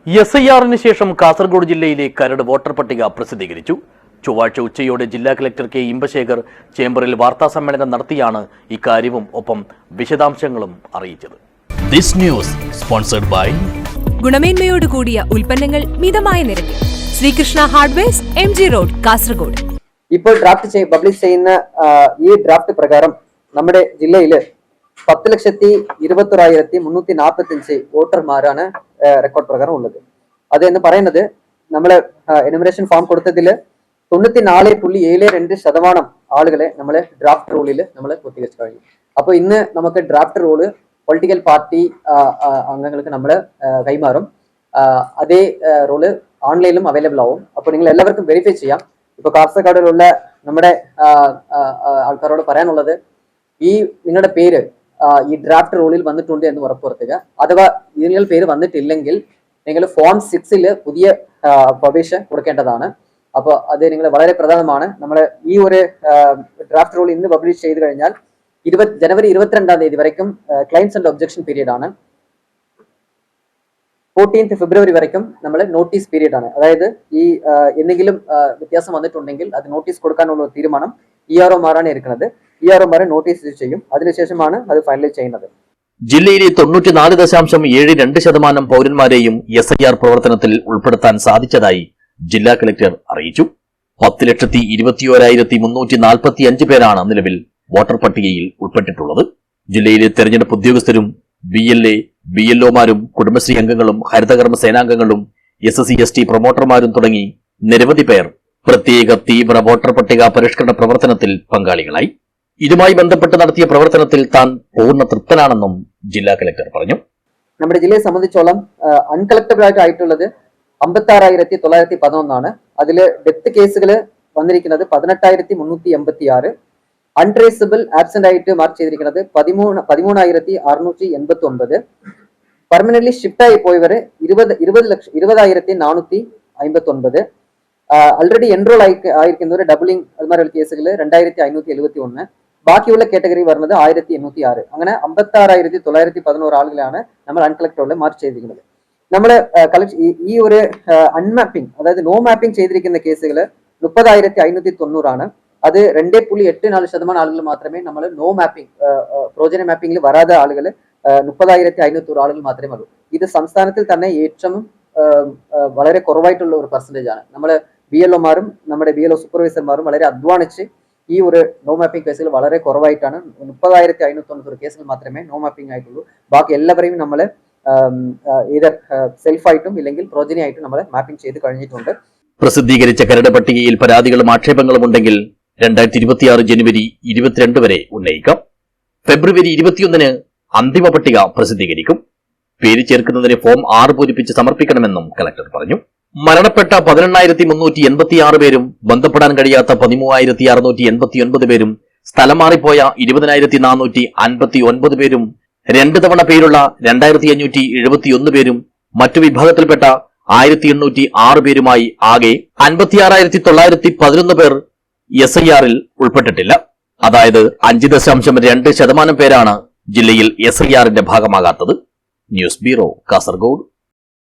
SIR-ന് ശേഷം കാസർഗോഡ് ജില്ലയിലെ കരട് വോട്ടർ പട്ടിക പ്രസിദ്ധീകരിച്ചു. ചൊവ്വാഴ്ച ഉച്ചയോടെ ജില്ലാ കളക്ടർ കെ ഇമ്പശേഖർ ചേംബറിൽ വാർത്താസമ്മേളനം നടത്തിയാണ് ഇക്കാര്യവും ഒപ്പം വിശദാംശങ്ങളും അറിയിച്ചത്. ഗുണമേന്മയോട് കൂടിയ ഉൽപ്പന്നങ്ങൾ മിതമായ നിരക്കിൽ Srikrishna hardwares, MG road, Kasaragod. ഇപ്പോൾ പബ്ലിഷ് ചെയ്യുന്ന ഈ ഡ്രാഫ്റ്റ് പ്രകാരം നമ്മുടെ ജില്ലയിൽ 10,21,345 വോട്ടർമാരാണ് റെക്കോർഡ് പ്രകാരം ഉള്ളത്. അത് എന്ന് പറയുന്നത് നമ്മൾ എനുമറേഷൻ ഫോം കൊടുത്തതിൽ 94.72% ആളുകളെ നമ്മൾ ഡ്രാഫ്റ്റ് റോളിൽ നമ്മൾ പൂർത്തീകരിച്ചു കഴിഞ്ഞു. അപ്പോൾ ഇന്ന് നമുക്ക് ഡ്രാഫ്റ്റ് റോള് പൊളിറ്റിക്കൽ പാർട്ടി അംഗങ്ങൾക്ക് നമ്മൾ കൈമാറും. അതേ റോള് ഓൺലൈനിലും അവൈലബിൾ ആവും. അപ്പോൾ നിങ്ങൾ എല്ലാവർക്കും വെരിഫൈ ചെയ്യാം. ഇപ്പൊ കാസർഗോഡിലുള്ള നമ്മുടെ ആൾക്കാരോട് പറയാനുള്ളത്, ഈ നിങ്ങളുടെ പേര് ഈ ഡ്രാഫ്റ്റ് റോളിൽ വന്നിട്ടുണ്ട് എന്ന് ഉറപ്പുവരുത്തുക. അഥവാ നിങ്ങൾ പേര് വന്നിട്ടില്ലെങ്കിൽ നിങ്ങൾ ഫോം 6 പുതിയ പ്രവേശ കൊടുക്കേണ്ടതാണ്. അപ്പോൾ അത് നിങ്ങൾ വളരെ പ്രധാനമാണ്. നമ്മൾ ഈ ഒരു ഡ്രാഫ്റ്റ് റോൾ ഇന്ന് പബ്ലിഷ് ചെയ്ത് കഴിഞ്ഞാൽ ജനുവരി 22-ാം തീയതി വരയ്ക്കും ക്ലെയിംസ് ആൻഡ് ഒബ്ജക്ഷൻ പീരീഡ് ആണ്. 14th ഫെബ്രുവരി വരയ്ക്കും നമ്മൾ നോട്ടീസ് പീരീഡ് ആണ്. അതായത് ഈ എന്തെങ്കിലും വ്യത്യാസം വന്നിട്ടുണ്ടെങ്കിൽ അത് നോട്ടീസ് കൊടുക്കാനുള്ള തീരുമാനം ERO-മാരാണ് ഇരിക്കുന്നത്. ERO-മാരെ നോട്ടീസ് ചെയ്യും. അതിനുശേഷമാണ് അത് ഫൈനലൈസ് ചെയ്യുന്നത്. ജില്ലയിലെ 94.72% പൗരന്മാരെയും SIR പ്രവർത്തനത്തിൽ ഉൾപ്പെടുത്താൻ സാധിച്ചതായി ജില്ലാ കളക്ടർ അറിയിച്ചു. 10,21,345 പേരാണ് നിലവിൽ വോട്ടർ പട്ടികയിൽ ഉൾപ്പെട്ടിട്ടുള്ളത്. ജില്ലയിലെ തെരഞ്ഞെടുപ്പ് ഉദ്യോഗസ്ഥരും BLA, BLO-മാരും കുടുംബശ്രീ അംഗങ്ങളും ഹരിതകർമ്മ സേനാംഗങ്ങളും SC/ST പ്രൊമോട്ടർമാരും തുടങ്ങി നിരവധി പേർ പ്രത്യേക തീവ്ര വോട്ടർ പട്ടിക പരിഷ്കരണ പ്രവർത്തനത്തിൽ പങ്കാളികളായി. ഇതുമായി ബന്ധപ്പെട്ട് നടത്തിയ പ്രവർത്തനത്തിൽ താൻ പൂർണ്ണ തൃപ്തനാണെന്നും ജില്ലാ കളക്ടർ പറഞ്ഞു. നമ്മുടെ ജില്ലയെ സംബന്ധിച്ചോളം അൺകളക്ടബിൾ ആയിട്ടുള്ളത് 56,911 ആണ്. അതിൽ ഡെത്ത് കേസുകൾ വന്നിരിക്കുന്നത് 18,386. അൺട്രേസബിൾ ആബ്സെന്റ് ആയിട്ട് മാർക്ക് ചെയ്തിരിക്കുന്നത് 13,689. പെർമനന്റ്ലി ഷിഫ്റ്റ് ആയി പോയവര് 20,459. ആൾറെഡി എൻറോൾ ആയിരിക്കുന്നവർ ഡബിളിംഗ് അതുമാതിരി കേസുകൾ 2,571. ബാക്കിയുള്ള കാറ്റഗറി വരുന്നത് 1,806. അങ്ങനെ 56,911 ആളുകളാണ് നമ്മൾ അൺകളക്ടബിൾ മാർക്ക് ചെയ്തിരിക്കുന്നത്. നമ്മൾ ഈ ഒരു അൺമാപ്പിംഗ്, അതായത് നോ മാപ്പിംഗ് ചെയ്തിരിക്കുന്ന കേസുകൾ 30,590 ആണ്. അത് 2.84% ആളുകൾ മാത്രമേ നമ്മൾ നോ മാപ്പിംഗ് പ്രോജന മാപ്പിംഗിൽ വരാത്ത ആളുകൾ 30,590 ആളുകൾ മാത്രമേ ഉള്ളൂ. ഇത് സംസ്ഥാനത്തിൽ തന്നെ ഏറ്റവും വളരെ കുറവായിട്ടുള്ള ഒരു പെർസെന്റേജ് ആണ്. നമ്മൾ BLO-മാരും നമ്മുടെ BLO സൂപ്പർവൈസർമാരും വളരെ അധ്വാനിച്ച് ഈ ഒരു നോ മാപ്പിംഗ് കേസുകൾ വളരെ കുറവായിട്ടാണ്. 30,590 കേസുകൾ മാത്രമേ നോ മാപ്പിംഗ് ആയിട്ടുള്ളൂ. ബാക്കി എല്ലാവരെയും നമ്മൾ ഏതർ സെൽഫായിട്ടും ഇല്ലെങ്കിൽ പ്രോജനിയായിട്ടും നമ്മൾ മാപ്പിംഗ് ചെയ്ത് കഴിഞ്ഞിട്ടുണ്ട്. പ്രസിദ്ധീകരിച്ച കരട് പട്ടികയിൽ പരാതികളും ആക്ഷേപങ്ങളും ഉണ്ടെങ്കിൽ 2026 ജനുവരി 22 വരെ ഉന്നയിക്കാം. ഫെബ്രുവരി 21-ന് അന്തിമ പട്ടിക പ്രസിദ്ധീകരിക്കും. പേര് ചേർക്കുന്നതിന് ഫോം 6 പൂരിപ്പിച്ച് സമർപ്പിക്കണമെന്നും കളക്ടർ പറഞ്ഞു. മരണപ്പെട്ട 18,386 പേരും ബന്ധപ്പെടാൻ കഴിയാത്ത 13,689 പേരും സ്ഥലം മാറിപ്പോയ 20,459 പേരും 2 തവണ പേരുള്ള 2,571 പേരും മറ്റു വിഭാഗത്തിൽപ്പെട്ട 1,806 പേരുമായി ആകെ 56,911 പേർ SIR-ൽ ഉൾപ്പെട്ടിട്ടില്ല. അതായത് 5.2% പേരാണ് ജില്ലയിൽ SIR-ന്റെ ഭാഗമാകാത്തത്. News bureau, Kasaragod.